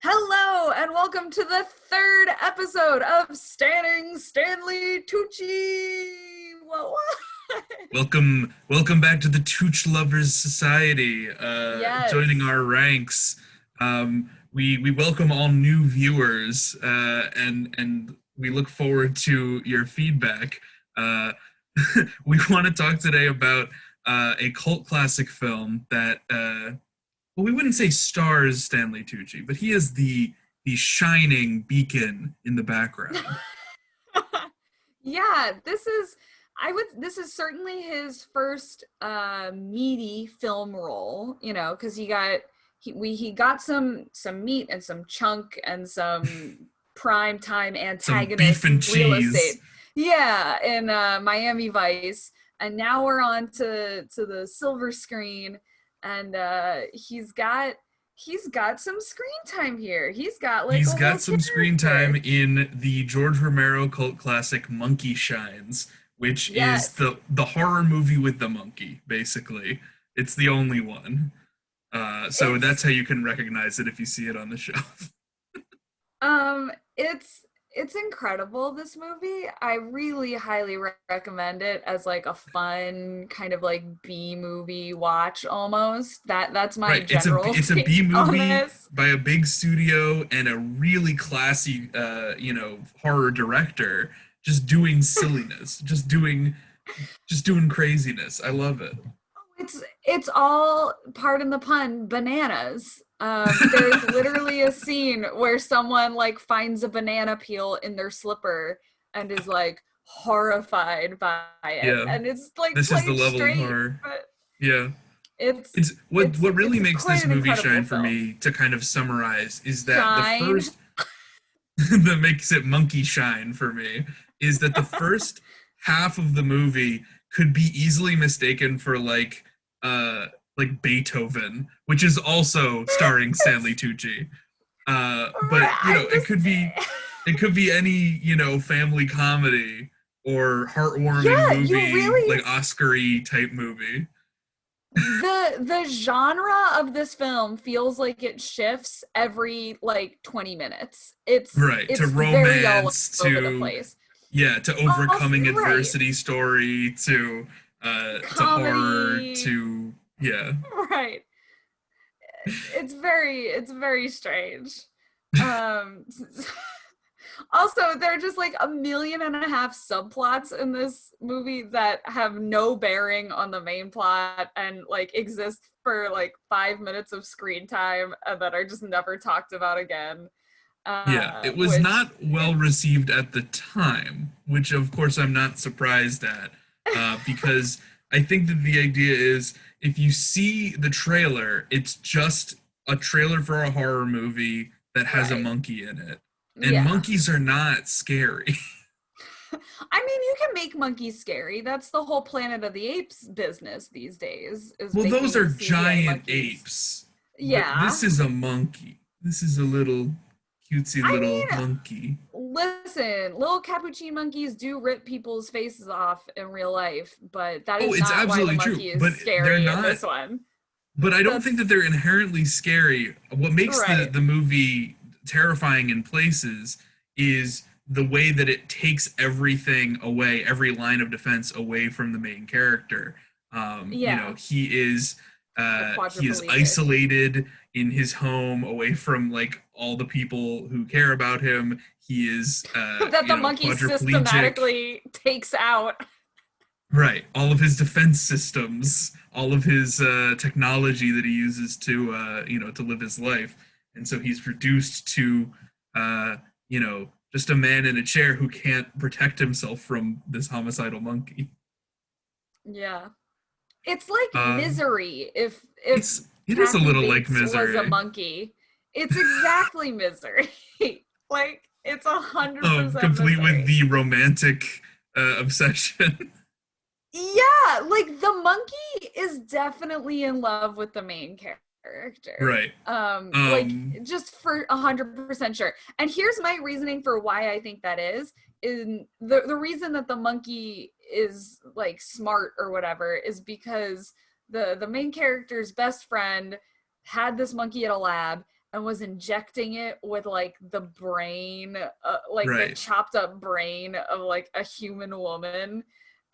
Hello and welcome to the third episode of Stanley Tucci. What? Welcome back to the Tooch Lovers Society. Joining Yes. our ranks, we welcome all new viewers, and we look forward to your feedback. Uh, we want to talk today about a cult classic film that, well, we wouldn't say stars Stanley Tucci, but he is the shining beacon in the background. Yeah, this is certainly his first meaty film role, because he got some meat and some chunk and some prime time Some beef antagonist and real estate. cheese. Yeah, in Miami Vice. And now we're on to the silver screen, and he's got some screen time here. He's got like He's a whole got some screen time character. in the George Romero cult classic Monkey Shines, which is Yes. the horror movie with the monkey, basically. It's the only one. So It's that's how you can recognize it if you see it on the shelf. Um, it's incredible, this movie. I really highly recommend it as like a fun kind of like B movie watch almost. That's my Right. It's a general it's a B take on movie this. by a big studio and a really classy horror director just doing silliness, just doing craziness. I love it. It's all, pardon the pun, bananas. There's literally a scene where someone like finds a banana peel in their slipper and is like horrified by it, Yeah. and it's like This is the played level of straight, horror. but Yeah. it's It's what really it's makes quite this an movie incredible shine for film. me, to kind of summarize, is that the Shine. first that makes it monkey shine for me is that the first half of the movie could be easily mistaken for like Beethoven, which is also starring Stanley Tucci. But I it could be any, family comedy or heartwarming yeah, you movie, really, like Oscar-y type movie. the genre of this film feels like it shifts every like 20 minutes. it's Right, to it's very all romance, over the to place. yeah, to Also, overcoming right, adversity story, to horror, comedy. to yeah. Right. It's very strange. um Also, there are just like a million and a half subplots in this movie that have no bearing on the main plot and like exist for like 5 minutes of screen time and that are just never talked about again. Yeah, it was Which not well it's received at the time, which of course I'm not surprised at, because I think that the idea is, if you see the trailer, it's just a trailer for a horror movie that has a right. monkey in it. And Yeah. monkeys are not scary. I mean, you can make monkeys scary. That's the whole Planet of the Apes business these days, is Well, those are making CGI giant monkeys. apes, but Yeah. this is a monkey. This is a little cutesy I little mean, monkey. listen, little capuchin monkeys do rip people's faces off in real life, but that Oh, is it's not why the absolutely true, monkey is but they're scary in not. this one. But I don't think That's that they're inherently scary. What makes the right. the movie terrifying in places is the way that it takes everything away, every line of defense away from the main character. Yeah, the He is quadriplegic. isolated in his home, away from like all the people who care about him. He is That the monkey quadriplegic. systematically takes out. Right, all of his defense systems, all of his technology that he uses to to live his life, and so he's reduced to just a man in a chair who can't protect himself from this homicidal monkey. Yeah. It's like Uh, Misery if it is a Kathy little like Bates was a Misery, monkey. It's exactly Misery. Like it's 100% complete with Misery. the romantic obsession. Yeah, like the monkey is definitely in love with the main character. Right. Like Um, just for 100% sure. And here's my reasoning for why I think that is. In the reason that the monkey is like smart or whatever is because the main character's best friend had this monkey at a lab, and was injecting it with like the brain, like the Right. chopped up brain of like a human woman.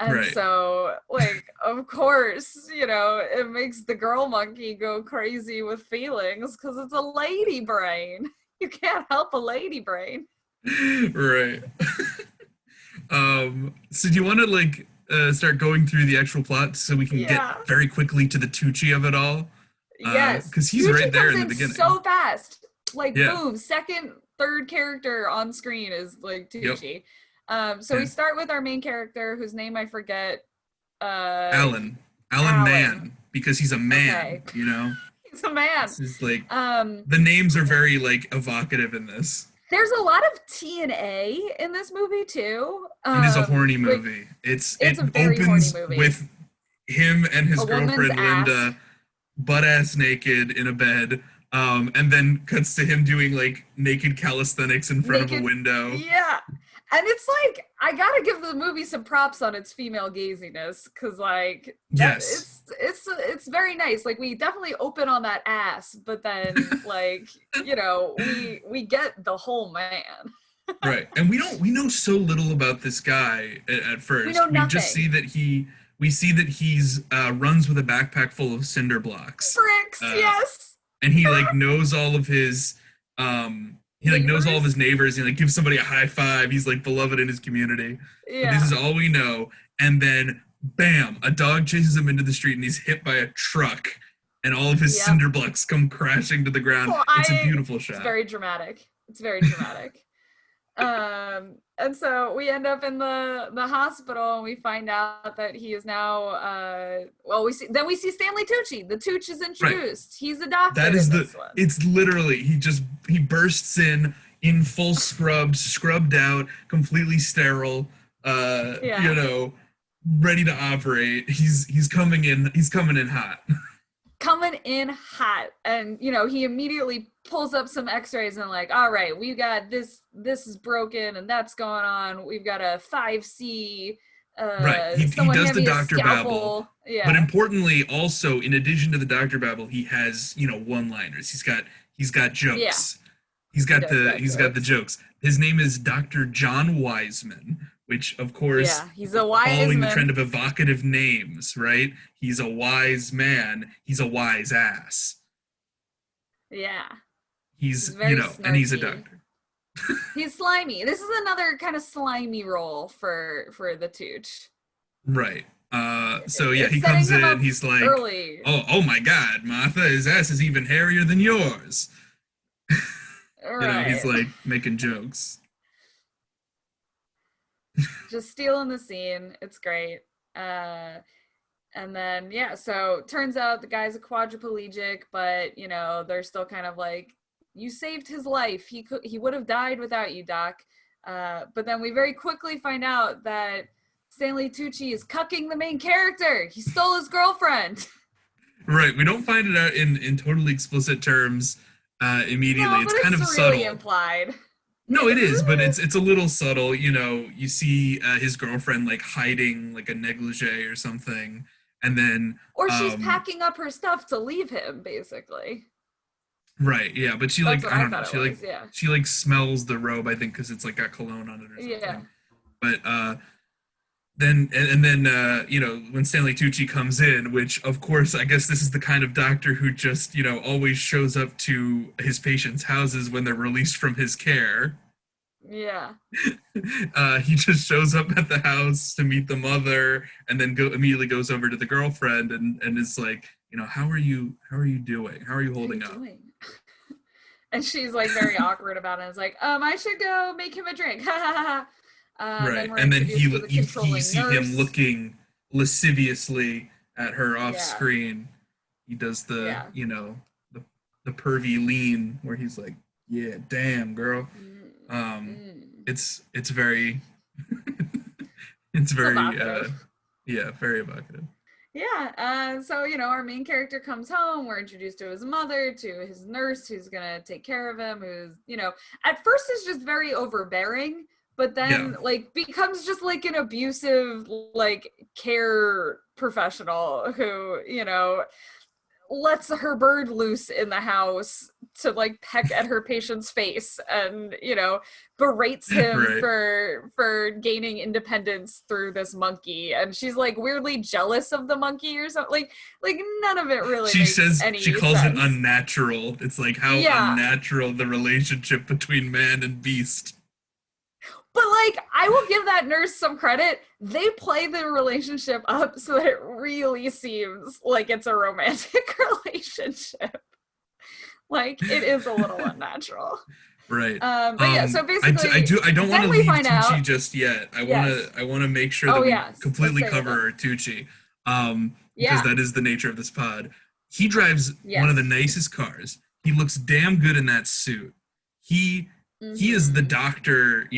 And Right. so, like, of course, you know, it makes the girl monkey go crazy with feelings because it's a lady brain. You can't help a lady brain. Right. So do you want to like start going through the actual plot so we can get Yeah. very quickly to the Tucci of it all? Yes. Because he's right Tucci there comes in the in beginning. so fast. Like, Yeah. boom, second, third character on screen is like Yep. Tucci. So we Yeah. start with our main character, whose name I forget. Uh, Alan. Alan Alan. Man, because he's a man, Okay. you know? He's a man. This is like Um, the names are very like evocative in this. there's a lot of TNA in this movie too. It is a horny Like movie. It it's a very horny opens movie. with him and his A woman's girlfriend ass. Linda butt ass naked in a bed. And then cuts to him doing like naked calisthenics in front of a Naked. window. Yeah. And it's like I gotta give the movie some props on its female gaziness, because like that Yes. it's very nice. Like we definitely open on that ass, but then like, you know, we get the whole man. Right. And we know so little about this guy at We know first. We just see nothing. that he's runs with a backpack full of cinder blocks. Bricks, Uh, yes. and he like knows all of his he like knows all of Neighbors. his neighbors. He like gives somebody a high five. He's like beloved in his community. But this Yeah. is all we know. And then bam, a dog chases him into the street and he's hit by a truck and all of his Yep. cinder blocks come crashing to the ground. It's a Flying. beautiful It's shot. very dramatic. It's very dramatic. And so we end up in the hospital and we find out that he is now well, we see Stanley Tucci. The Tooch is Right. introduced. He's a doctor That is in the this one. it's literally he bursts in full scrubbed out, completely sterile, Yeah. you know, ready to operate. He's coming in hot. Coming in hot, and you know, he immediately pulls up some x-rays and like, all right, we got this is broken and that's going on. We've got a 5C, Right. He someone does hand the me a doctor babble. scalpel. Yeah. But importantly, also in addition to the doctor babble, he has, you know, one-liners. He's got Yeah. jokes. He's got the jokes. His name is Dr. John Wiseman, which of course, Yeah, he's a wise following the man. trend of evocative names, right? He's a wise man. He's a wise ass. Yeah. He's He's very you know, and he's a snarky. doctor. He's slimy. This is another kind of slimy role for the Tooch. Right. So yeah, It's he setting comes him up in, he's like, early. oh my God, Martha, his ass is even hairier than yours. You know, he's Right. like making jokes. Just stealing the scene. It's great. And then yeah, so turns out the guy's a quadriplegic, but you know, they're still kind of like, you saved his life. He would have died without you, Doc. But then we very quickly find out that Stanley Tucci is cucking the main character. He stole his girlfriend. Right. We don't find it out in totally explicit terms immediately. No, It's but kind of it's really subtle. implied. No, it is, but it's a little subtle. You know, you see his girlfriend like hiding like a negligee or something, and then Or she's packing up her stuff to leave him, basically. right, yeah, but she That's like what I I don't know, thought it was, yeah. she like smells the robe, I think, because it's like got cologne on it or something. Yeah. But then and then you know, when Stanley Tucci comes in, which of course I guess this is the kind of doctor who just, you know, always shows up to his patients' houses when they're released from his care. Yeah. He just shows up at the house to meet the mother and then immediately goes over to the girlfriend and is like, you know, how are you doing? How are you holding up? And she's like very awkward about it. It's like, I should go make him a drink. Right. And then you see him looking lasciviously at her off screen. He does the, you know, the pervy lean where he's like, yeah, damn, girl. It's very it's very yeah, very evocative. Yeah. So, you know, our main character comes home. We're introduced to his mother, to his nurse who's going to take care of him, who's, you know, at first is just very overbearing, but then like becomes just like an abusive, like care professional who, you know, lets her bird loose in the house to like peck at her patient's face, and berates him Right. for gaining independence through this monkey, and she's like weirdly jealous of the monkey or something. Like none of it really She makes says she any calls it sense. unnatural. It's like how Yeah, unnatural the relationship between man and beast. but like I will give that nurse some credit. They play the relationship up so that it really seems like it's a romantic relationship. Like it is a little unnatural. Right. But yeah, so I basically, do. I don't want to then we leave find Tucci out. just yet. Yes. I want to make sure that Oh we yes. Let's completely save it cover then. Tucci, because Yeah. that is the nature of this pod. He drives one of the Yes. nicest cars. He looks damn good in that suit. He he is the Mm-hmm. doctor.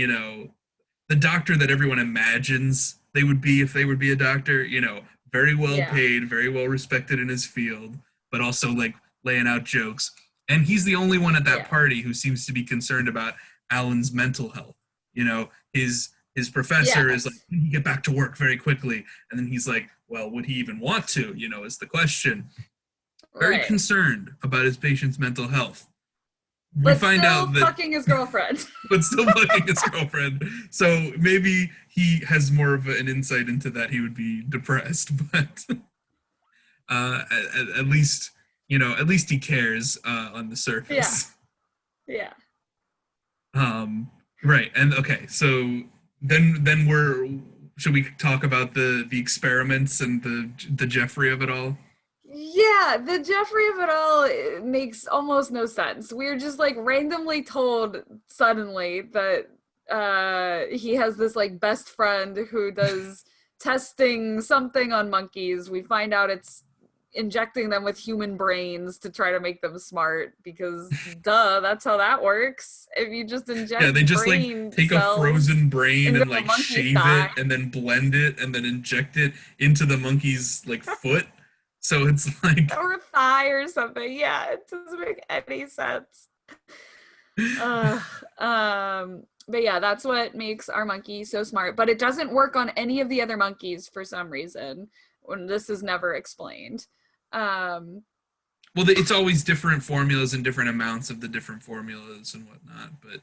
The doctor that everyone imagines they would be if they would be a doctor. Very well Yeah. paid, very well respected in his field, but also like laying out jokes. And he's the only one at that Yeah. party who seems to be concerned about Alan's mental health. His professor is like, Yes. can he get back to work very quickly? And then he's like, well, would he even want to? Is the question. Very Right. concerned about his patient's mental health. We But find still out that, fucking his girlfriend. but still fucking his girlfriend. So maybe he has more of an insight into that. He would be depressed, but at least at least he cares on the Yeah. surface. Yeah. Right. And okay, so then we're should we talk about the experiments and the Jeffrey of it all? Yeah, the Jeffrey of it all makes almost no sense. We're just like randomly told suddenly that he has this like best friend who does testing something on monkeys. We find out it's injecting them with human brains to try to make them smart because duh, that's how that works. If you just Yeah, inject they just like brain take a cells frozen brain into and a like monkey's shave thigh. it and then blend it and then inject it into the monkey's like foot. So it's like Or thigh or something. Yeah, it doesn't make any sense. Uh, but yeah, that's what makes our monkey so smart. But it doesn't work on any of the other monkeys for some reason. When this is never explained. Um, well, it's always different formulas and different amounts of the different formulas and whatnot. But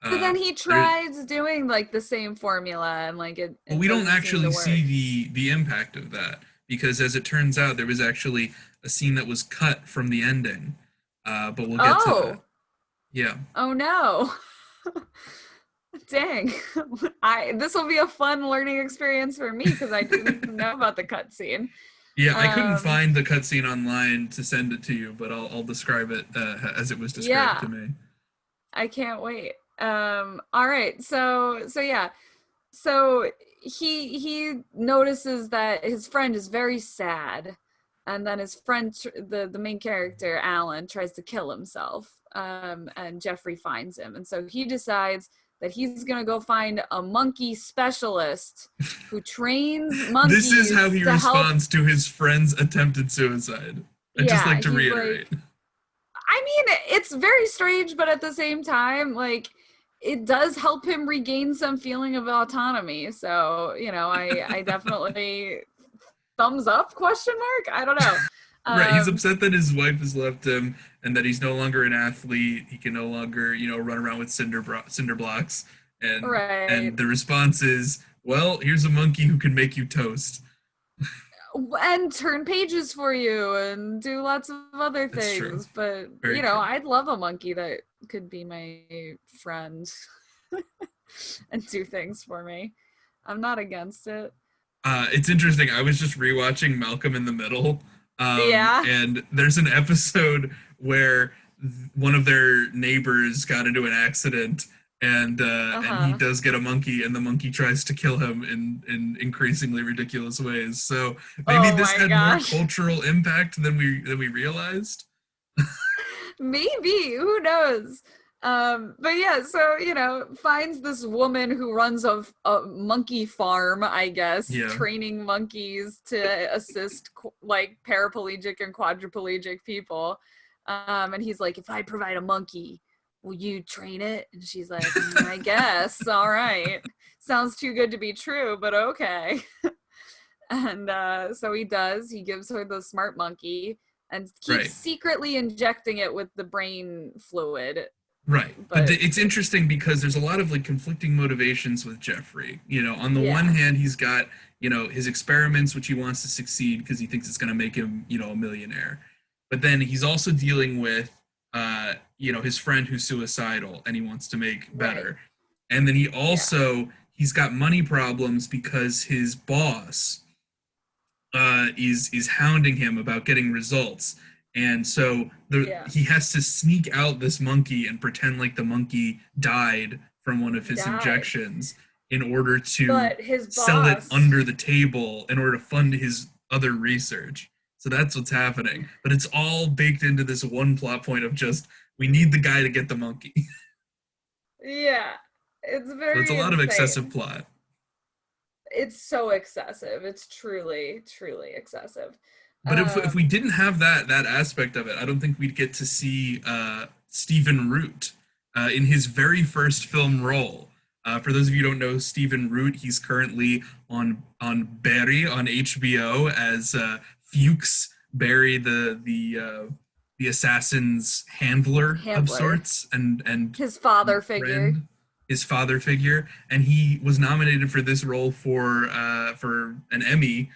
but uh, then he there, tries doing like the same formula, and like well, it we don't doesn't seem actually to see work. the impact of that because, as it turns out, there was actually a scene that was cut from the ending. But we'll get to that. Oh, Yeah, oh no. Dang. I this will be a fun learning experience for me because I didn't know about the cutscene. yeah. I couldn't Um, find the cutscene online to send it to you, but I'll describe it as it was described to yeah, me. I can't wait. All right. So yeah. So he notices that his friend is very sad, and then his friend, the main character Alan, tries to kill himself. And Jeffrey finds him, and so he decides that he's gonna go find a monkey specialist who trains This is how monkeys he to help. responds to his friend's attempted suicide. I'd just Yeah, like to he's reiterate. like, I mean, it's very strange, but at the same time, like, it does help him regain some feeling of autonomy. So, I definitely thumbs up question mark. I don't know. Right, he's Um, upset that his wife has left him and that he's no longer an athlete. He can no longer, run around with cinder blocks. And right. the response is, well, here's a monkey who can make you toast. And turn pages for you and do lots of other That's true. things. But, Very true. I'd love a monkey that could be my friend and do things for me. I'm not against it. It's interesting. I was just rewatching Malcolm in the Middle, Yeah. and there's an episode where one of their neighbors got into an accident, and he Uh-huh. does get a monkey, and the monkey tries to kill him in increasingly ridiculous ways. So maybe Oh this my had more gosh. cultural impact than we realized. Maybe, who knows? But yeah, so finds this woman who runs a monkey farm, I guess, Yeah, training monkeys to assist like paraplegic and quadriplegic people. And he's like, if I provide a monkey, will you train it? And she's like, I guess. All right. Sounds too good to be true, but okay. And so he does. He gives her the smart monkey, and keeps Right. secretly injecting it with the brain fluid. Right. But But it's interesting because there's a lot of like conflicting motivations with Jeffrey. You know, on the one yeah, hand, he's got, you know, his experiments, which he wants to succeed because he thinks it's going to make him, you know, a millionaire. But then he's also dealing with, you know, his friend who's suicidal and he wants to make right. better. And then Yeah. he's got money problems because his boss is hounding him about getting results, and so Yeah. he has to sneak out this monkey and pretend like the monkey died from one of his Died. injections in order to But his sell it boss, under the table in order to fund his other research. So that's what's happening, but it's all baked into this one plot point of just we need the guy to get the monkey. yeah, it's So it's a very lot of excessive insane. plot. It's so excessive. It's truly, truly excessive. But if we Um, didn't have that aspect of it, I don't think we'd get to see Stephen Root in his very first film role. For those of you who don't know Stephen Root, he's currently on Barry on HBO as Fuchs Barry, the assassin's handler of Handler, sorts, and his father figure. friend, his father figure, and he was nominated for this role for an Emmy.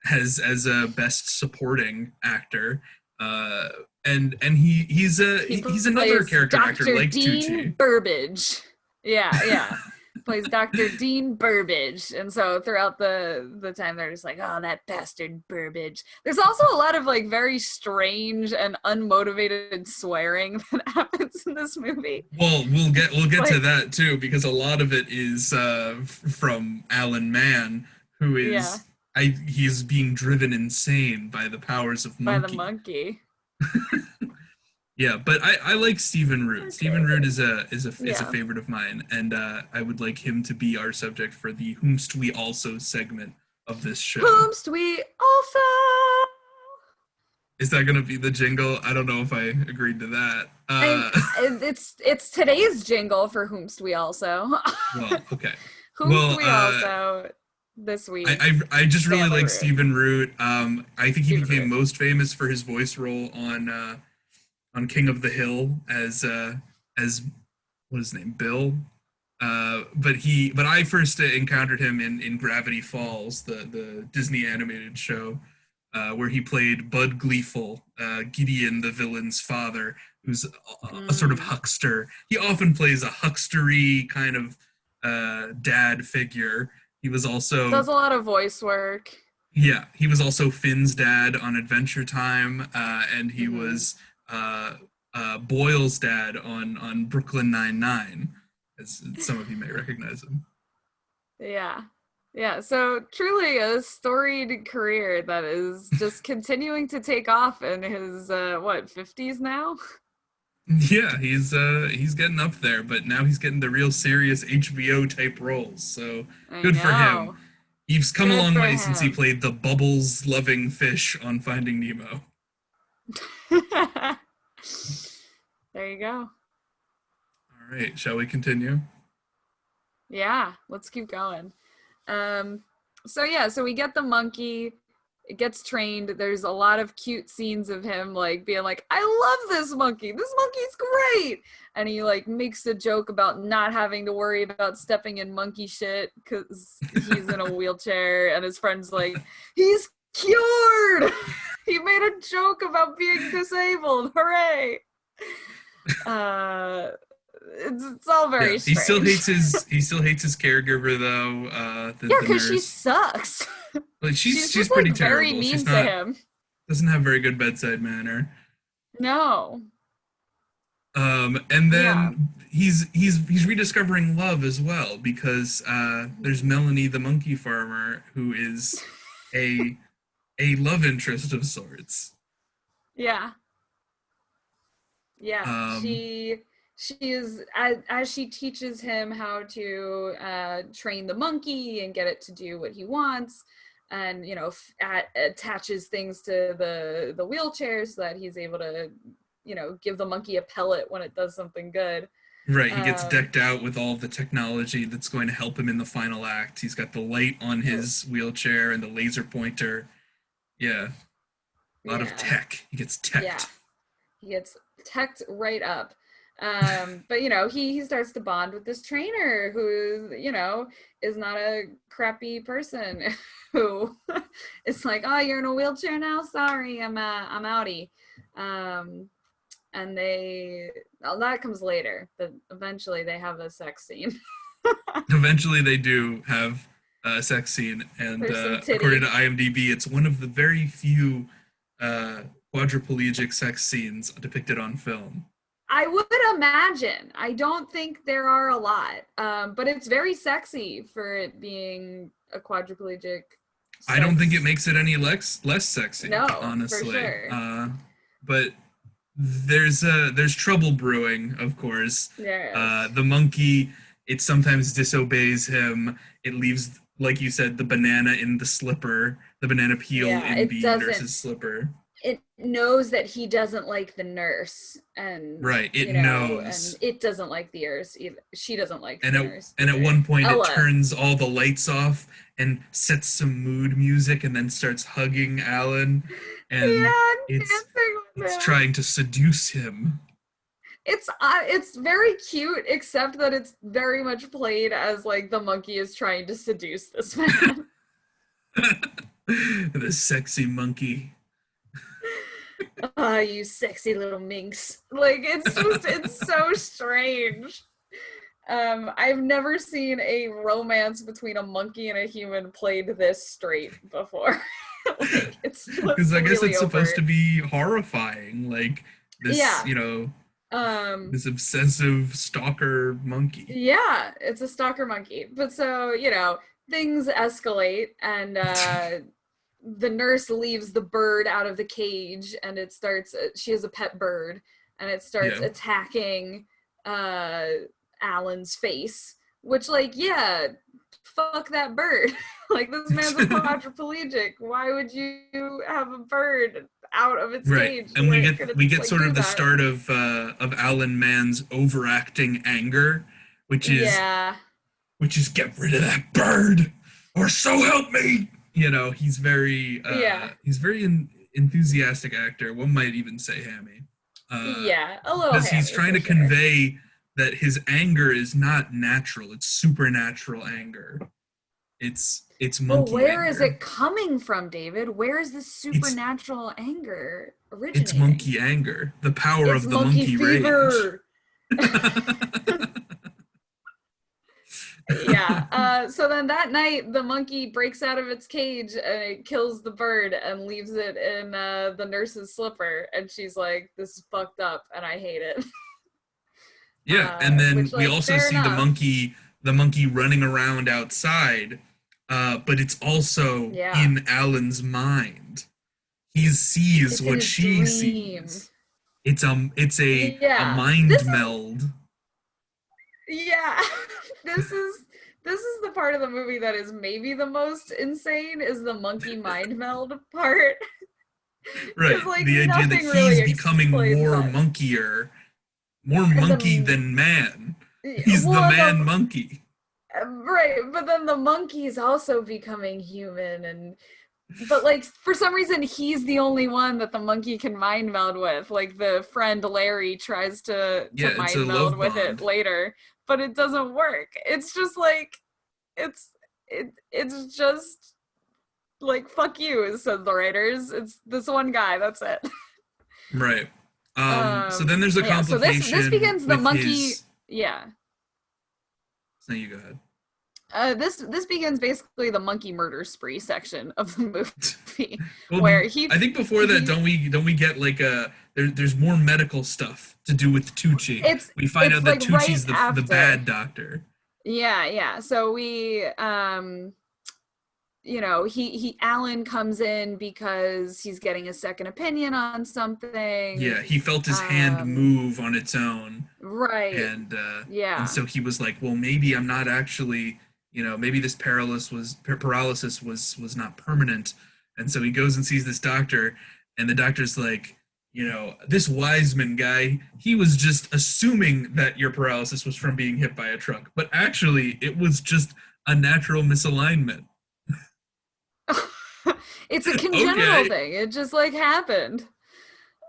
As a best supporting actor, uh, and He he's another plays character actor Dr. like Dean Tucci. Burbage. Yeah, yeah. Plays Dr. Dean Burbage. And so throughout the time they're just like, oh, that bastard Burbage. There's also a lot of like very strange and unmotivated swearing that happens in this movie. Well, we'll get to Like, that too because a lot of it is from Alan Mann, who yeah, is he's being driven insane by the powers of by the Monkey. monkey. Yeah, but I like Stephen Root. Stephen Okay. Root is a Yeah. favorite of mine, and I would like him to be our subject for the Whomst We Also segment of this show. Whomst we also. Is that gonna be the jingle? I don't know if I agreed to that. And it's today's jingle for Whomst we also. Well, okay. Whomst Well, we also this week. I just really Stanley like Root. Stephen Root. I think he Stephen became Root. most famous for his voice role on King of the Hill as what is his name, Bill. But I first encountered him in Gravity Falls, the Disney animated show, where he played Bud Gleeful, Gideon the villain's father, who's a sort of Mm. huckster. He often plays a huckstery kind of dad figure. He was Does also a lot of voice work. yeah, he was also Finn's dad on Adventure Time, and he Mm-hmm. was Boyle's dad on Brooklyn Nine-Nine, as some of you may recognize him. Yeah. Yeah. So truly a storied career that is just continuing to take off in his what, 50s now? Yeah, he's getting up there, but now he's getting the real serious HBO type roles. So I good for him. know. He's come a Good long for way since he him. played the bubbles loving fish on Finding Nemo. There you go. All right, shall we continue? Yeah, let's keep going. Um, so yeah, so we get the monkey. It gets trained. There's a lot of cute scenes of him like being like, "I love this monkey. This monkey's great," and he like makes a joke about not having to worry about stepping in monkey shit because he's in a wheelchair, and his friend's like, "He's cured." He made a joke about being disabled. Hooray! Uh, it's all Yeah, very strange. he still hates his caregiver though. Yeah, The because she nurse, sucks. but She's she's just pretty like very terrible. She's mean to not him. doesn't have very good bedside manner. No. And Yeah. then he's rediscovering love as well because there's Melanie the monkey farmer who is a a love interest of sorts. Yeah. Yeah. Um, She is as she teaches him how to train the monkey and get it to do what he wants, and attaches things to the wheelchair so that he's able to give the monkey a pellet when it does something good. right, he gets Um, decked out with all of the technology that's going to help him in the final act. He's got the light on his wheelchair and the laser pointer. Yeah. A lot of Yeah. tech. He gets Yeah. teched. He gets teched right up. But he starts to bond with this trainer who is not a crappy person who is like, oh, you're in a wheelchair now? Sorry, I'm outie. And that comes later, but eventually they have a sex scene. Eventually, they do have a sex scene, and There's some according to titty. IMDb, it's one of the very few quadriplegic sex scenes depicted on film. I would imagine. I don't think there are a lot, but it's very sexy for it being a quadriplegic I don't think it sex. makes it any less sexy, No, for honestly. sure. But there's trouble brewing, of course. Yes. The monkey, it sometimes disobeys him. It leaves, like you said, the banana in the slipper, the banana peel Yeah, in it the doesn't. nurse's slipper. It knows that he doesn't like the nurse, and Right, it and knows. it doesn't like the nurse either. She doesn't like the And nurse at either. one point it Ella. turns all the lights off and sets some mood music and then starts hugging Alan, and Yeah, it's dancing with it's him. trying to seduce him. It's very cute, except that it's very much played as like the monkey is trying to seduce this man. The sexy monkey. Ah, you sexy little minx. Like it's so strange. I've never seen a romance between a monkey and a human played this straight before. Like it's Because just I guess really it's supposed overt. to be horrifying, like this, Yeah. Um this obsessive stalker monkey. yeah, it's a stalker monkey. But so, things escalate and the nurse leaves the bird out of the cage and it starts she has a pet bird and it starts Yeah. attacking Alan's face, which like, yeah, fuck that bird. Like this man's a quadriplegic. Why would you have a bird out of its Right, cage and where it could we get like sort do of the that? start of Alan Mann's overacting anger, which is Yeah. get rid of that bird, or so help me. Yeah. He's very enthusiastic actor. One might even say hammy, Yeah, a little because he's hammy trying for to sure. convey that his anger is not natural; it's supernatural anger. It's But monkey where is anger. it coming from, David? Where is this It's supernatural anger it's originating? monkey anger, the power It's of the monkey monkey rage. fever. Yeah. So then that night, the monkey breaks out of its cage and it kills the bird and leaves it in the nurse's slipper. And she's like, "This is fucked up, and I hate it." Yeah, and then Which, we like, also fair see enough. the monkey running around outside, but it's also Yeah. in Alan's mind. He sees It's in what his she dream. sees. It's a Yeah. mind meld. Yeah. this is this is the part of the movie that is maybe the most insane is the monkey mind meld part. Right, Because like the idea that nothing really he's becoming explains more that. monkeyer, more And monkey the than man. He's the well man the monkey. right, but then the monkey is also becoming human and but like for some reason he's the only one that the monkey can mind meld with. Like the friend Larry tries to Yeah, it's a mind meld love with it bond. later, but it doesn't work. It's just like it's just like fuck you, said the writers. It's this one guy, that's it. Right. So then there's a Yeah, so this complication begins the with monkey. his. Yeah. So you go ahead. This begins basically the monkey murder spree section of the movie, Well, where I think before that, he don't we get like there's more medical stuff to do with Tucci. We find it's out that like right Tucci's the after. bad doctor. Yeah. So we he Alan comes in because he's getting a second opinion on something. Yeah, he felt his hand Um move on its own, right. and Yeah. so he was like, well, maybe I'm not actually, maybe this paralysis was not permanent, and so he goes and sees this doctor, and the doctor's like, this Wiseman guy, he was just assuming that your paralysis was from being hit by a truck, but actually it was just a natural misalignment. It's a congenital Okay. thing. It just like happened.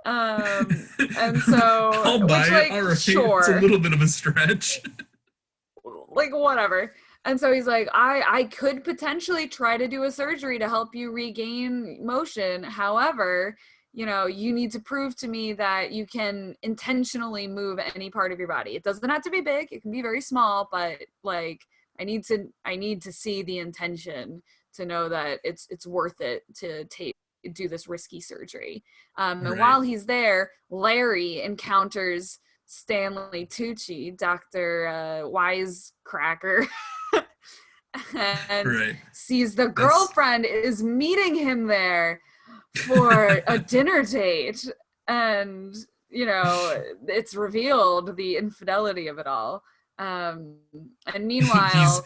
And so, I'll buy which it. like, All right. It's a sure, little bit of a stretch. like whatever. And so he's like, I could potentially try to do a surgery to help you regain motion. However, you need to prove to me that you can intentionally move any part of your body. It doesn't have to be big. It can be very small, but like I need to see the intention to know that it's worth it to do this risky surgery. And Right. while he's there, Larry encounters Stanley Tucci, Dr. Wisecracker, and Right. sees the That's girlfriend is meeting him there for a dinner date. And, it's revealed the infidelity of it all. And he's meanwhile, Alan's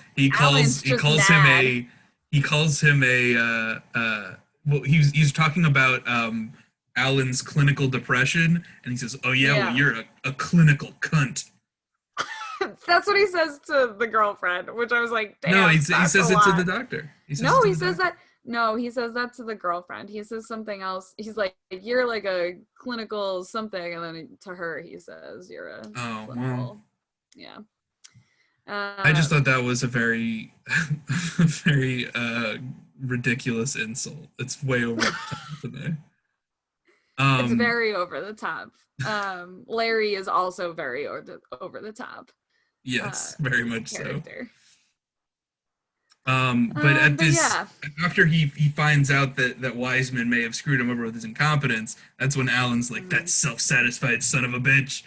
he just calls him mad. a well, he's talking about Alan's clinical depression, and he says, "Oh yeah, well Yeah. you're a clinical cunt." That's what he says to the girlfriend, which I was like, No, damn, he that's a says it to the lot. doctor. He says it No, to he the says doctor. that. No, he says that to the girlfriend. He says something else. He's like, you're like a clinical something. And then to her, he says, you're a Oh well, clinical. Yeah. I just thought Um, that was a very, very ridiculous insult. It's way over the top to me. it's Um, very over the top. Larry is also very over the top yes, very as a much so. character. But at But this, yeah. after he finds out that Wiseman may have screwed him over with his incompetence, that's when Alan's like, "That Mhm. self-satisfied son of a bitch,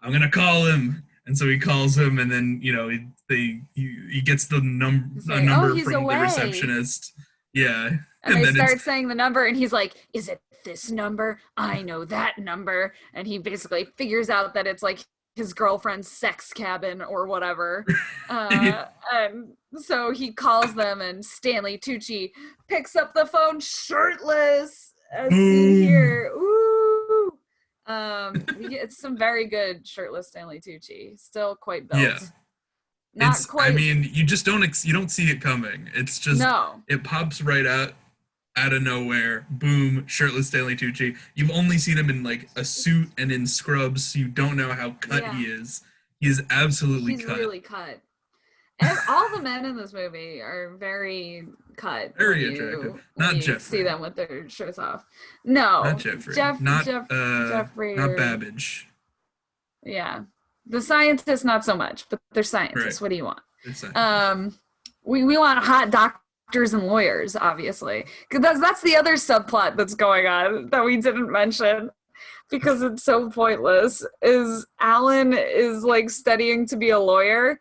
I'm gonna call him." And so he calls him, and then he gets He's a like, oh, number he's from the away. receptionist. Yeah, And and they then it's start saying the number, and he's like, is it this number? I know that number. And he basically figures out that it's like his girlfriend's sex cabin or whatever. And so he calls them, and Stanley Tucci picks up the phone shirtless, as seen boom. here. Ooh. We get some very good shirtless Stanley Tucci, still quite Yeah, built. Not it's. I quite, mean, you just don't. You don't see it coming. It's just no. it pops right out of nowhere. Boom, shirtless Stanley Tucci. You've only seen him in like a suit and in scrubs, so you don't know how cut Yeah, he is. He is absolutely he's cut. really cut. All the men in this movie are very cut when Very attractive. Not you see Jeffrey. them with their shirts off. Not No, Jeffrey. Jeffrey, Not or Babbage. yeah, the scientists not so much, but they're Right. scientists. What do you want? They're scientists. Um, we want hot doctors and lawyers, obviously, because that's the other subplot that's going on that we didn't mention because it's so pointless. Is Alan is like studying to be a lawyer,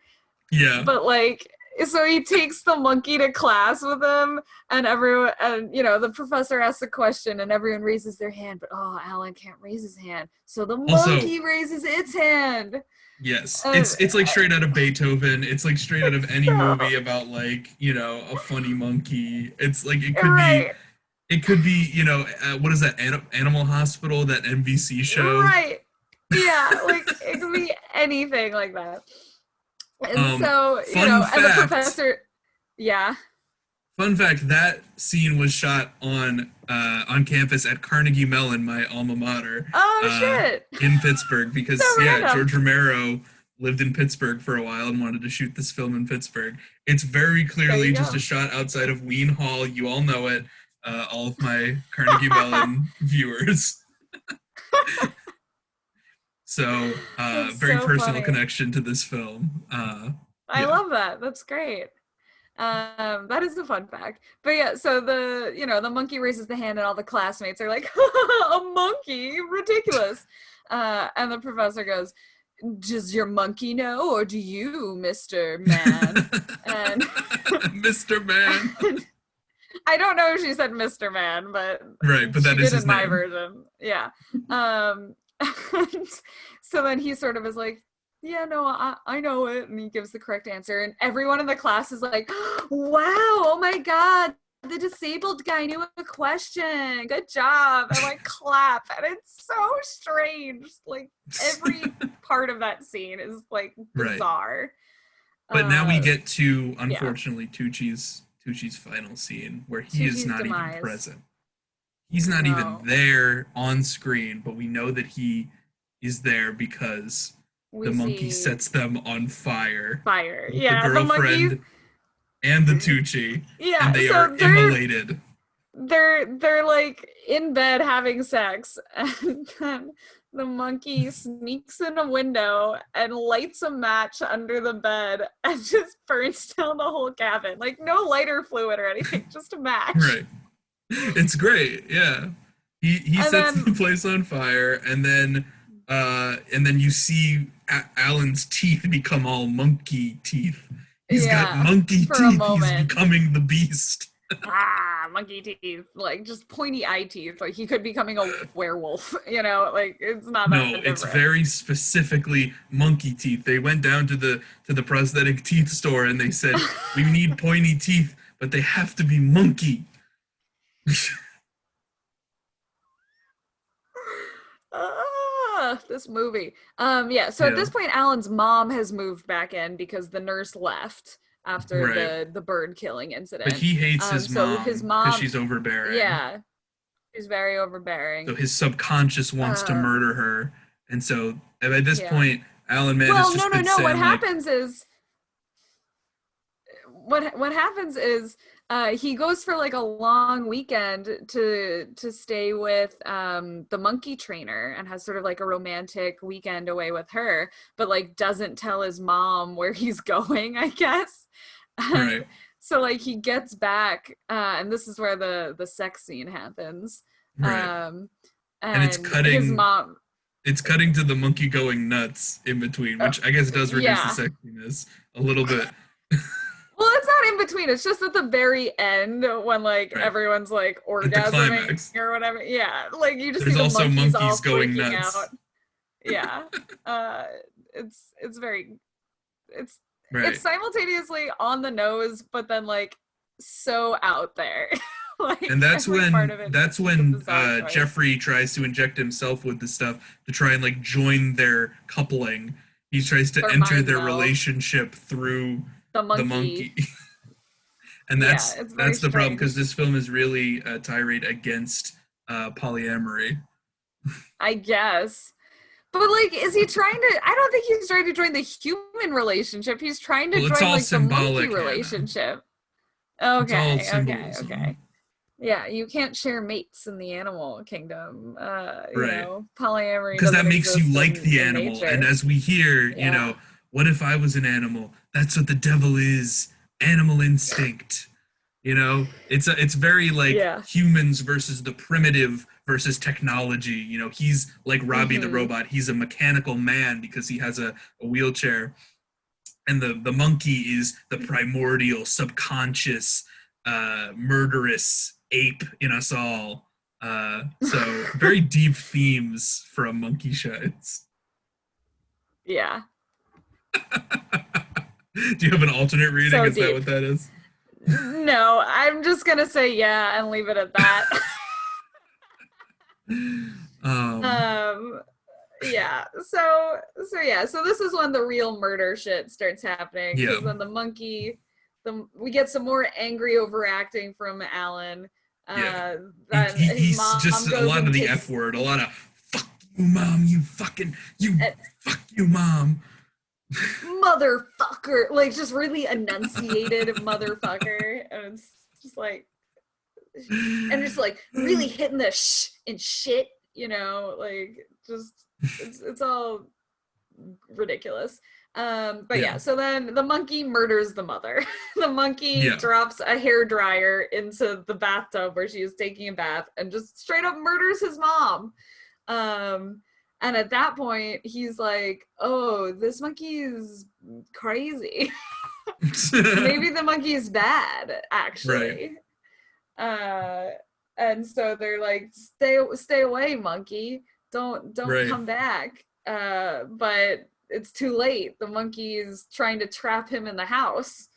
Yeah. but like, so he takes the monkey to class with him, and everyone, and the professor asks a question and everyone raises their hand, but oh, Alan can't raise his hand, so the Also, monkey raises its hand. yes, And it's like straight out of Beethoven. It's like straight out of any so movie about like a funny monkey. It's like right, it could be what is that Animal Hospital, that NBC show. right, yeah, like it could be anything like that. And so Fun and the fact. professor, yeah. Fun fact, that scene was shot on campus at Carnegie Mellon, my alma mater, Oh uh, shit. in Pittsburgh, So because yeah, random. George Romero lived in Pittsburgh for a while and wanted to shoot this film in Pittsburgh. It's very There clearly you just a go. shot outside of Ween Hall. You all know it. All of my Carnegie Mellon viewers. So, That's very so personal funny. connection to this film. I Yeah. love that. That's great. That is a fun fact. But yeah, so the monkey raises the hand and all the classmates are like, a monkey, ridiculous. And the professor goes, does your monkey know, or do you, Mr. Man? And, Mr. Man. and I don't know if she said Mr. Man, but Right, but she that is did his in my name. version. Yeah. And so then he sort of is like, yeah, no, I know it. And he gives the correct answer. And everyone in the class is like, wow, oh my God, the disabled guy knew a question. Good job. And like clap. And it's so strange. Like every part of that scene is like Right. bizarre. But now we Uh, get to, yeah. unfortunately, Tucci's Tucci's final scene where he is Tucci's not even demise. present. He's not even No, there on screen, but we know that he is there because the we monkey see sets them on fire, fire. both the Yeah, the monkeys. girlfriend and the Tucci, and Yeah, they are so immolated. they're like in bed having sex, and then the monkey sneaks in a window and lights a match under the bed and just burns down the whole cabin. Like no lighter fluid or anything, just a match. Right. It's great. Yeah. He And sets the then place on fire, and then you see Alan's teeth become all monkey teeth. He's got yeah, monkey for a teeth. He's moment. becoming the beast. Monkey teeth, like just pointy eye teeth, like he could be becoming a werewolf, you know, like it's not No, that it's different. very specifically monkey teeth. They went down to the prosthetic teeth store and they said, "We need pointy teeth, but they have to be monkey." This movie. Yeah, so at Yeah. this point Alan's mom has moved back in because the nurse left after Right. the bird killing But incident. he hates his So his mom because mom, she's overbearing. yeah, she's very overbearing. So his subconscious wants to um murder her. And so at this yeah, point, Alan Mann has well, just been no, what saying like, happens is what happens is he goes for like a long weekend to stay with the monkey trainer and has sort of like a romantic weekend away with her, but like doesn't tell his mom where he's going, I guess. And right, so like he gets back, and this is where the sex scene happens. right. Um, And and his mom, it's cutting to the monkey going nuts in between, uh, which I guess does reduce the yeah. sexiness a little bit. Well, it's not in between. It's just at the very end when like Right. everyone's like At the orgasming climax. or whatever. Yeah, like you just see There's the also monkeys all monkeys going freaking out. nuts. Yeah. Uh it's very it's Right. simultaneously on the nose but then like so out there. And Like every part of it that's is a when bizarre choice. Jeffrey tries to inject himself with the stuff to try and like join their coupling. He tries to Their enter mind their meld. relationship through The the monkey. monkey. And Yeah, it's very that's the problem because strange. this film is really a tirade against polyamory. I guess. But like, is he trying to? I don't think he's trying to join the human relationship. He's trying to Well, it's join all like the monkey symbolic, Hannah. relationship. It's all Okay. symbolism. Yeah, you can't share mates in the animal kingdom. Right. Polyamory Because that doesn't makes you exist like the in animal. And nature. as we hear, Yeah. what if I was an animal? That's what the devil is. Animal instinct. It's very like Yeah. humans versus the primitive versus technology. He's like Robbie the Mm-hmm. robot. He's a mechanical man because he has a wheelchair. And the monkey is the primordial, subconscious, murderous ape in us all. So very deep themes from Monkey Shines. Yeah. Do you have an alternate reading? So Is that deep. what that is? No, I'm just gonna say yeah and leave it at that. um, um yeah, so this is when the real murder shit starts happening yeah, because then the monkey, we get some more angry overacting from Alan. yeah. Then his He's mom just a goes lot of and the F takes word, a lot of fuck you, mom, you uh, fuck you, mom. motherfucker, like just really enunciated motherfucker, and it's just like, and just like really hitting the sh and shit, like just it's all ridiculous. But Yeah, yeah, so then the monkey murders the mother. The monkey yeah, drops a hair dryer into the bathtub where she is taking a bath and just straight up murders his mom. Um, and at that point, he's like, "Oh, this monkey is crazy. Maybe the monkey is bad, right, actually." Uh, and so they're like, "Stay away, monkey. Don't right. come back." But it's too late. The monkey is trying to trap him in the house.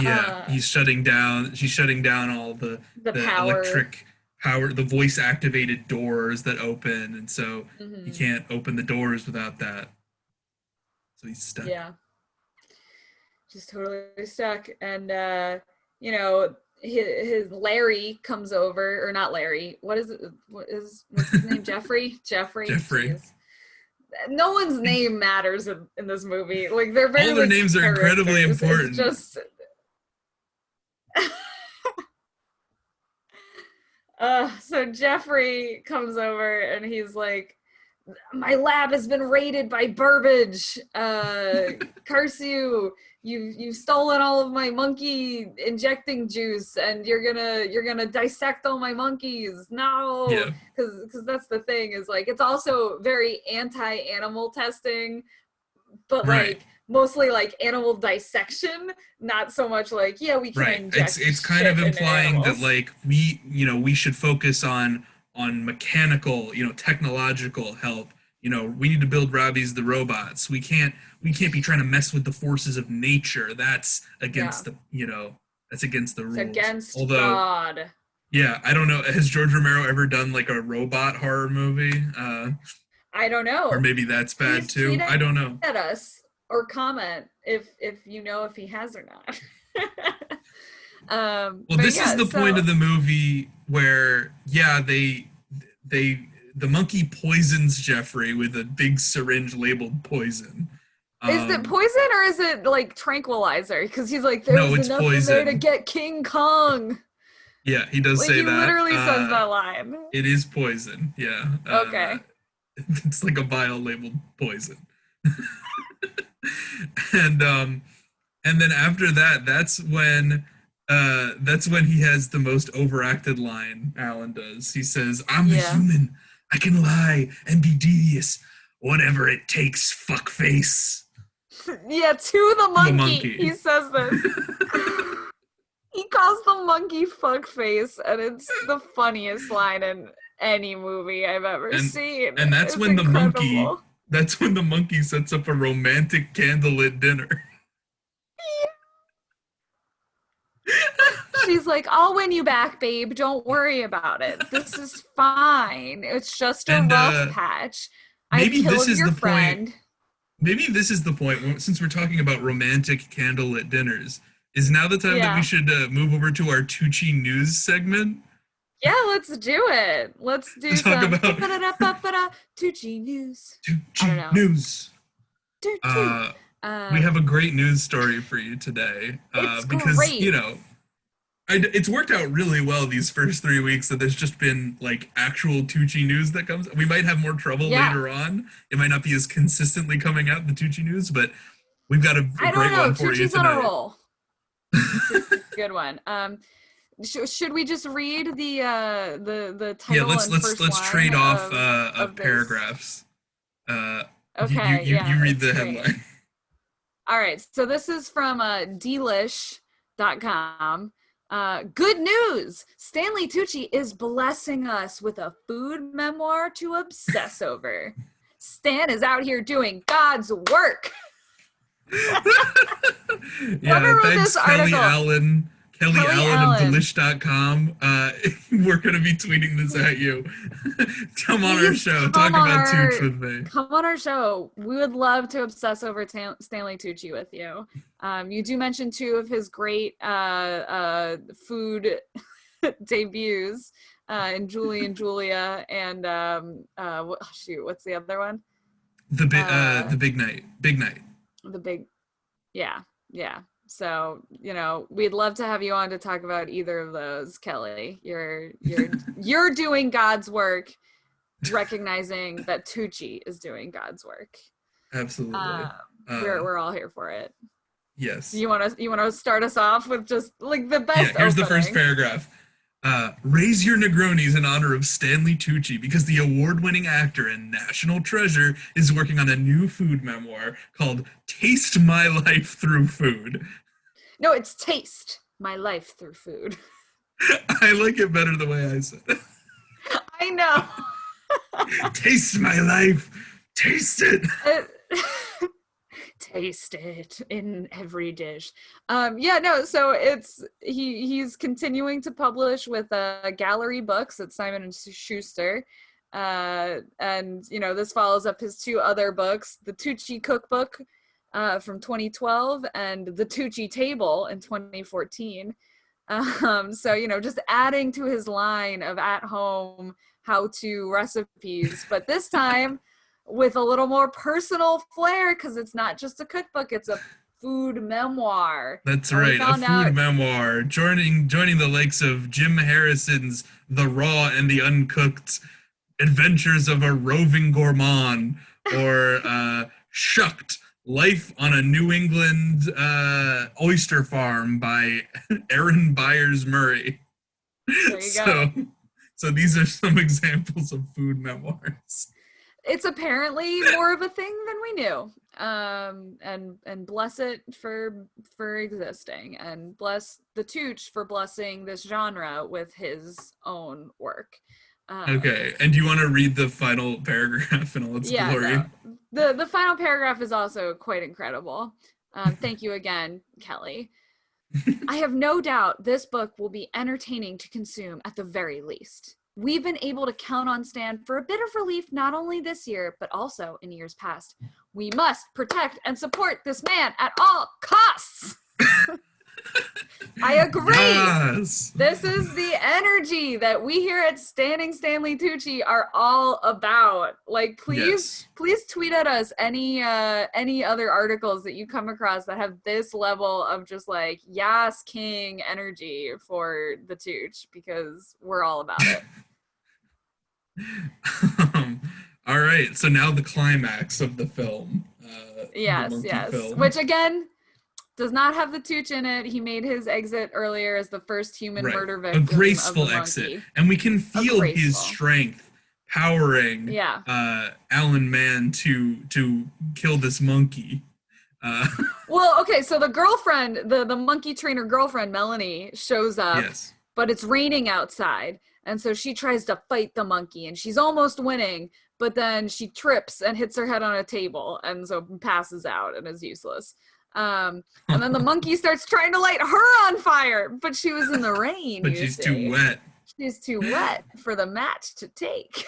Yeah, Uh, he's shutting down. She's shutting down all the the power. electric power, the voice activated doors that open, and so he Hmm. can't open the doors without that. So he's stuck. Yeah, just totally stuck. And you know, his Larry comes over, or not Larry. What's his name? Jeffrey. Jeffrey. Jeez. No one's name matters in this movie. Like they're very All their like names are incredibly characters. important. It's just so Jeffrey comes over and he's like, my lab has been raided by Burbage. Curse you. You've stolen all of my monkey injecting juice, and you're gonna dissect all my monkeys. No, Yeah. because that's the thing, is like it's also very anti-animal testing, but Right. like mostly like animal dissection, not so much like, yeah, we can Right. inject It's kind shit of into implying that animals. like we should focus on mechanical, technological help. We need to build Robbie's the robots. We can't be trying to mess with the forces of nature. That's Yeah, against that's against the it's rules. against Although, God. yeah, I don't know. Has George Romero ever done like a robot horror movie? I don't Or know. maybe that's bad Please tweet too. I don't know. at us or comment if you know if he has or not. Well, But this is yeah, the point so of the movie where, yeah, the monkey poisons Jeffrey with a big syringe labeled poison. is it Um, poison or is it like tranquilizer? Because he's like, there no, was it's enough in there to poison. get King Kong. Yeah, he does Like say he that. literally says that line. It is poison. Yeah, Okay. it's like a vial labeled poison. and and then after that, that's when he has the most overacted line. Alan does. He says, "I'm the Yeah. human. I can lie and be devious, whatever it takes. Fuckface." Yeah, to the To a monkey. monkey. He says this. He calls the monkey fuckface, and it's the funniest line in any movie I've ever and seen. and that's It's when the monkey incredible. that's when the monkey sets up a romantic candlelit dinner. She's like, I'll win you back, babe. Don't worry about it. This is fine. It's just a And rough patch. I maybe this killed is your the point. friend. Maybe this is the point. Since we're talking about romantic candlelit dinners, is now the time that we Yeah. should move over to our Tucci news segment Yeah, let's do it. Let's to do talk some about Tucci news. I don't Tucci know. news. Toot toot. Uh, we have a great news story for you today It's because great. it's worked out really well these first 3 weeks that there's just been like actual Tucci news that comes. We might have more trouble Yeah. later on. It might not be as consistently coming out, the Tucci news, but we've got a I don't great know. one for you Tucci's on a tonight. roll. It's a good one. Should we just read the Yeah, title let's and let's first let's line trade off of this? paragraphs. You Okay, you you yeah, read that's the great. headline. All right, so this is from delish.com. Good news! Stanley Tucci is blessing us with a food memoir to obsess over. Stan is out here doing God's work. Yeah, Whoever wrote thanks this Kelly article, Allen. Kelly Kelly Allen of Allen, Delish.com. We're gonna be tweeting this at you. Come on our please show. Talk about Tooch with me. come on our show. We would love to obsess over Stanley Tucci with you. You do mention two of his great food debuts in Julie and Julia, and what's the other one? The big night. Big night. The big, yeah, yeah. So we'd love to have you on to talk about either of those, Kelly. You're doing God's work, recognizing that Tucci is doing God's work. Absolutely. We're all here for it. Yes. You want to start us off with just like the best Yeah, here's opening. the first paragraph. Raise your Negronis in honor of Stanley Tucci because the award-winning actor and national treasure is working on a new food memoir called Taste My Life Through Food. No, it's Taste My Life Through Food. I like it better the way I said it. I know. Taste my life. Taste it. Taste it in every dish. So it's he's continuing to publish with Gallery Books at Simon and Schuster, and this follows up his two other books, the Tucci Cookbook from 2012 and the Tucci Table in 2014. So, just adding to his line of at home how-to recipes, but this time with a little more personal flair, because it's not just a cookbook, it's a food memoir. That's And we right, a found out, food memoir, joining the likes of Jim Harrison's The Raw and the Uncooked, Adventures of a Roving Gourmand, or Shucked, Life on a New England Oyster Farm by Aaron Byers Murray. there you go. So these are some examples of food memoirs. It's apparently more of a thing than we knew. And bless it for existing, and bless the Tooch for blessing this genre with his own work. Okay, and do you want to read the final paragraph in all its glory? No. The final paragraph is also quite incredible. Thank you again, Kelly. I have no doubt this book will be entertaining to consume at the very least. We've been able to count on Stan for a bit of relief not only this year, but also in years past. We must protect and support this man at all costs. I agree. Yes. This is the energy that we here at Standing Stanley Tucci are all about. Like, please tweet at us any other articles that you come across that have this level of just like, yes, king energy for the Tooch, because we're all about it. All right, so now the climax of the film. Yes. Film. Which again does not have the Tooch in it. He made his exit earlier as the first human murder victim. A graceful exit. And we can feel his strength powering Alan Mann to kill this monkey. Well, okay, so the girlfriend, the monkey trainer girlfriend, Melanie, shows up, but it's raining outside. And so she tries to fight the monkey, and she's almost winning, but then she trips and hits her head on a table, and so passes out and is useless. And then the monkey starts trying to light her on fire, but she was in the rain. But she's too wet. She's too wet for the match to take.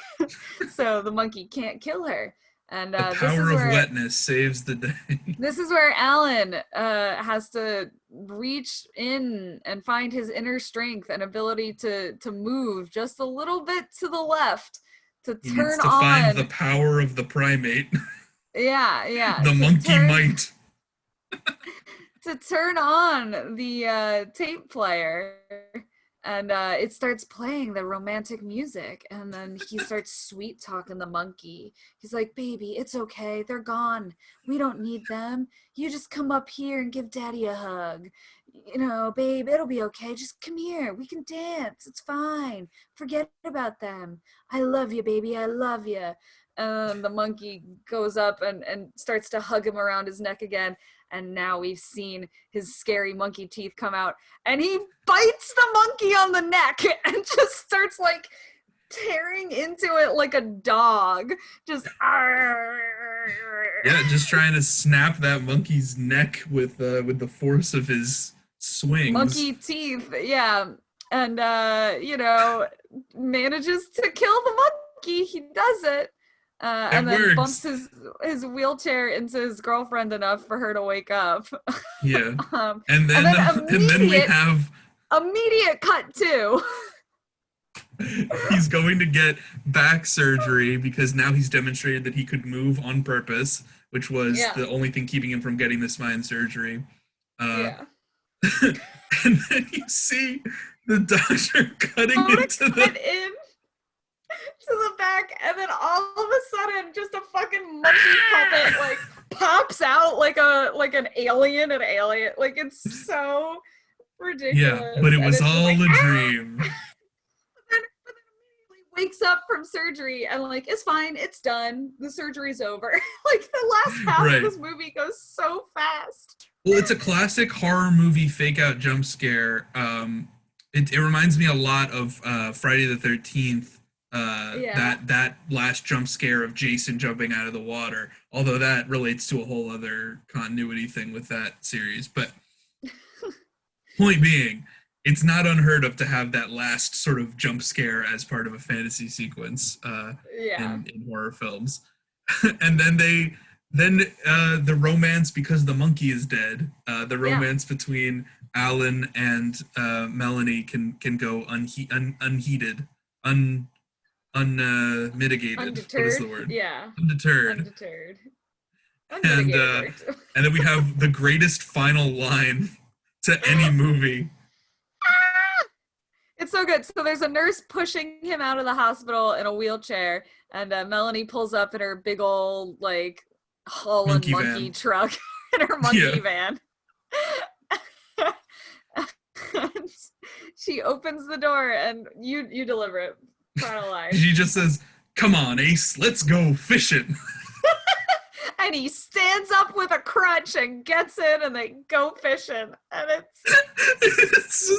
So the monkey can't kill her. And the power of wetness saves the day. This is where Alan has to reach in and find his inner strength and ability to move just a little bit to the left, to he turn needs to on. Find the power of the primate. Yeah. The monkey might. To turn on the tape player, and it starts playing the romantic music, and then he starts sweet talking the monkey. He's like, baby, it's okay, they're gone, we don't need them, you just come up here and give daddy a hug, babe, it'll be okay, just come here, we can dance, it's fine, forget about them, I love you, baby, I love you. And the monkey goes up and starts to hug him around his neck again. And now we've seen his scary monkey teeth come out. And he bites the monkey on the neck and just starts like tearing into it like a dog. Just just trying to snap that monkey's neck with the force of his swings. Monkey teeth, yeah. And manages to kill the monkey. He does it. And then bumps his wheelchair into his girlfriend enough for her to wake up. Yeah. And then we have immediate cut too. He's going to get back surgery because now he's demonstrated that he could move on purpose, which was the only thing keeping him from getting the spine surgery. And then you see the doctor cut in to the back, and then all of a sudden just a fucking monkey puppet like pops out like an alien, like it's so ridiculous. Yeah, but it was all a dream. But then immediately wakes up from surgery and like, it's fine, it's done, the surgery's over. Like the last half of this movie goes so fast. Well, it's a classic horror movie fake out jump scare. It reminds me a lot of Friday the 13th. That last jump scare of Jason jumping out of the water, although that relates to a whole other continuity thing with that series. But point being, it's not unheard of to have that last sort of jump scare as part of a fantasy sequence in horror films. And then the romance, because the monkey is dead, the romance between Alan and Melanie can go unheated, unmitigated. What is the Undeterred. word? Yeah. Undeterred. Undeterred. And Unmitigated worked. and then we have the greatest final line to any movie. It's so good. So there's a nurse pushing him out of the hospital in a wheelchair, and Melanie pulls up in her big old like Holland Monkey monkey van. truck in her monkey Yeah. van. And she opens the door, and you deliver it. Final line. She just says, "Come on, Ace, let's go fishing." And he stands up with a crutch and gets in, and they go fishing. And it's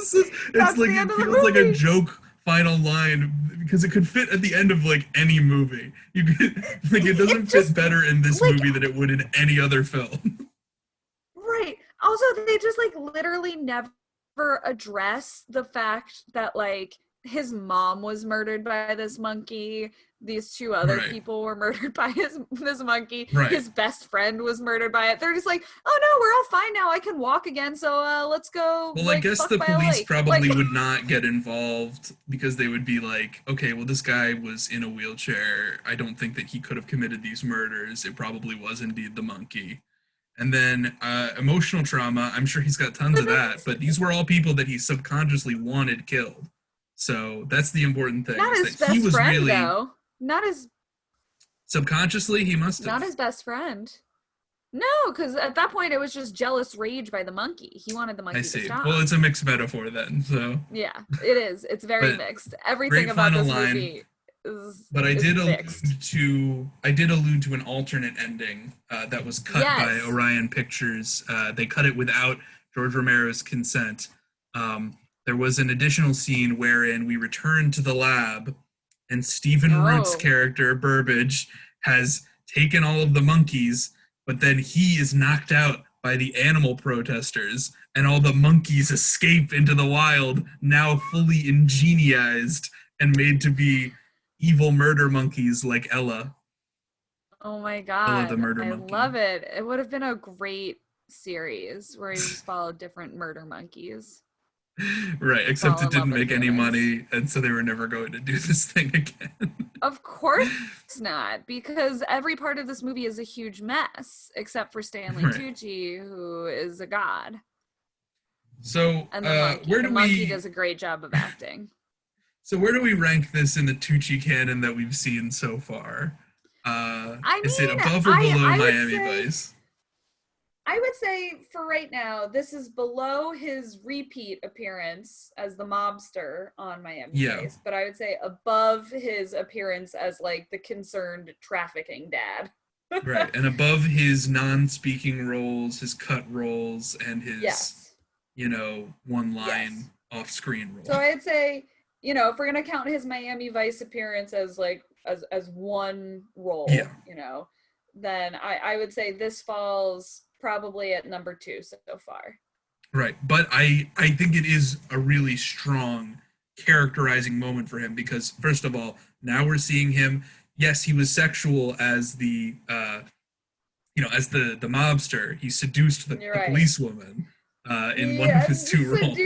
like the end it of the feels like a movie. joke final line because it could fit at the end of like any movie. You could, like it doesn't fit better in this like, movie than it would in any other film. Right. Also, they just like literally never address the fact that like his mom was murdered by this monkey. These two other Right. people were murdered by this monkey. Right. His best friend was murdered by it. They're just like, oh no, we're all fine now. I can walk again. So let's go. Well, like, I guess fuck the by a police lake. probably Like, would not get involved because they would be like, okay, well, this guy was in a wheelchair. I don't think that he could have committed these murders. It probably was indeed the monkey. And then emotional trauma, I'm sure he's got tons of that, but these were all people that he subconsciously wanted killed. So that's the important thing. not his that he best was friend really though. Not his subconsciously he must have. Not his best friend. No, because at that point it was just jealous rage by the monkey. He wanted the monkey I see. to stop. Well, it's a mixed metaphor then. So yeah, it is. It's very mixed. Everything about this movie is. But I is did mixed. allude to an alternate ending that was cut by Orion Pictures. They cut it without George Romero's consent. There was an additional scene wherein we return to the lab, and Stephen Root's character Burbage has taken all of the monkeys, but then he is knocked out by the animal protesters, and all the monkeys escape into the wild, now fully ingeniized and made to be evil murder monkeys like Ella. Oh my god. Ella the murder I monkey. love it. It would have been a great series where you just followed different murder monkeys. Right, except it didn't make any money, and so they were never going to do this thing again. Of course not, because every part of this movie is a huge mess, except for Stanley Tucci, who is a god. So, and the monkey does a great job of acting. So where do we rank this in the Tucci canon that we've seen so far? Is it above or below Miami Vice? I would say for right now, this is below his repeat appearance as the mobster on Miami Vice, but I would say above his appearance as like the concerned trafficking dad. Right, and above his non-speaking roles, his cut roles, and his, one-line off-screen role. So I'd say, if we're gonna count his Miami Vice appearance as like as one role, then I would say this falls probably at number 2 so far. Right, but I think it is a really strong characterizing moment for him because first of all, now we're seeing him. Yes, he was sexual as the as the mobster. He seduced the policewoman in one of his 2 roles.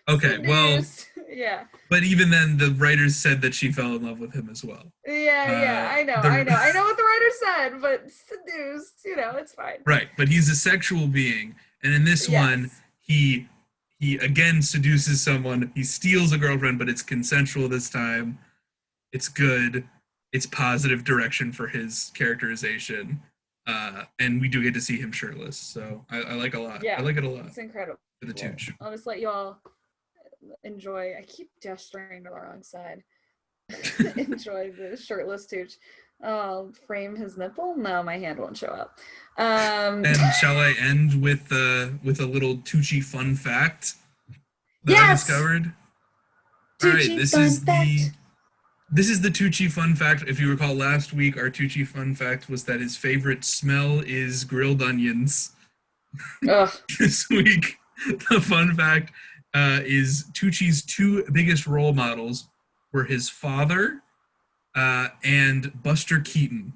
Okay, well, yeah. But even then, the writers said that she fell in love with him as well. Yeah, I know what the writer said, but seduced, it's fine. Right, but he's a sexual being, and in this one, he again seduces someone. He steals a girlfriend, but it's consensual this time. It's good. It's positive direction for his characterization, and we do get to see him shirtless. So I like it a lot. Yeah, I like it a lot. It's incredible. For the Tooch. I'll just let you all enjoy. I keep gesturing to the wrong side. Enjoy the shirtless Tooch. I'll frame his nipple. No, my hand won't show up. And shall I end with a little Tucci fun fact that I discovered? Tucci all right, this is the Tucci fun fact. If you recall last week, our Tucci fun fact was that his favorite smell is grilled onions. This week, the fun fact is Tucci's 2 biggest role models were his father and Buster Keaton.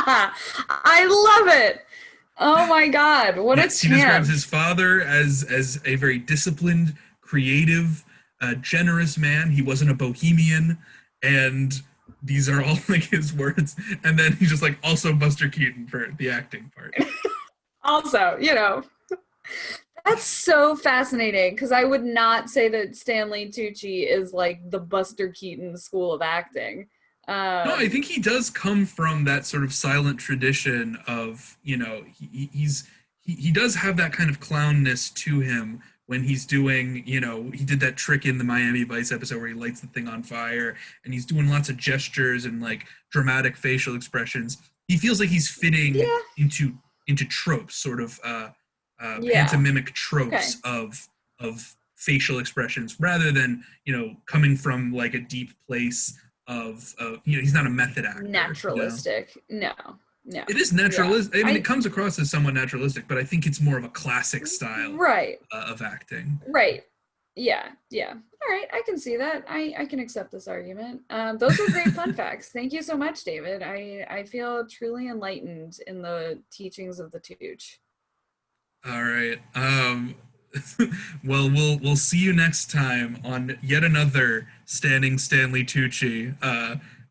I love it. Oh my God, what a Yes, he describes his chance. father as a very disciplined, creative, generous man. He wasn't a bohemian, and these are all like his words. And then he's just like also Buster Keaton for the acting part. Also, that's so fascinating because I would not say that Stanley Tucci is like the Buster Keaton school of acting. No, I Um, think he does come from that sort of silent tradition of, he does have that kind of clownness to him when he's doing, he did that trick in the Miami Vice episode where he lights the thing on fire and he's doing lots of gestures and like dramatic facial expressions. He feels like he's fitting yeah, into tropes, sort of yeah, pantomimic okay. tropes of facial expressions rather than, coming from like a deep place of he's not a method actor. Naturalistic. No, no. It is Yeah. naturalistic. I mean, it comes across as somewhat naturalistic, but I think it's more of a classic style Right, of acting. right. Yeah, yeah. All right, I can see that. I can accept this argument. Those were great fun facts. Thank you so much, David. I feel truly enlightened in the teachings of the Tooch. All right. Well, we'll see you next time on yet another Standing Stanley Tucci,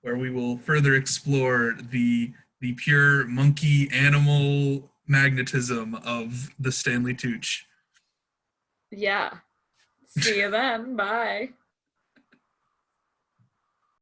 where we will further explore the pure monkey animal magnetism of the Stanley Tucci. Yeah. See you then. Bye.